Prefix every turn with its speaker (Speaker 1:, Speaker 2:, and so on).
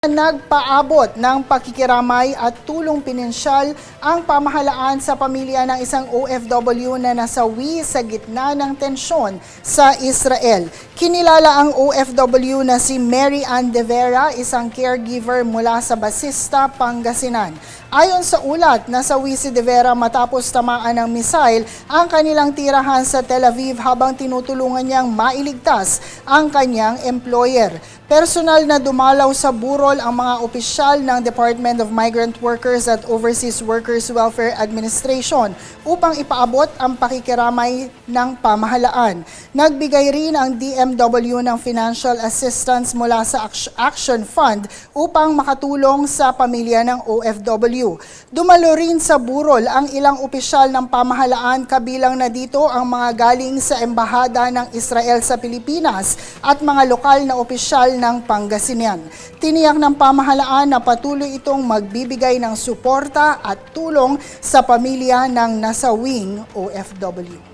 Speaker 1: Nagpaabot ng pakikiramay at tulong pinansyal ang pamahalaan sa pamilya ng isang OFW na nasawi sa gitna ng tensyon sa Israel. Kinilala ang OFW na si Mary Ann De Vera, isang caregiver mula sa Basista, Pangasinan. Ayon sa ulat, nasawi si De Vera matapos tamaan ng misail ang kanilang tirahan sa Tel Aviv habang tinutulungan niyang mailigtas ang kanyang employer. Personal na dumalaw sa burol ang mga opisyal ng Department of Migrant Workers at Overseas Workers Welfare Administration upang ipaabot ang pakikiramay ng pamahalaan. Nagbigay rin ang DMW ng financial assistance mula sa Action Fund upang makatulong sa pamilya ng OFW. Dumalo rin sa burol ang ilang opisyal ng pamahalaan, kabilang na dito ang mga galing sa Embahada ng Israel sa Pilipinas at mga lokal na opisyal ng Pangasinan. Tiniyak ng pamahalaan na patuloy itong magbibigay ng suporta at tulong sa pamilya ng nasawing OFW.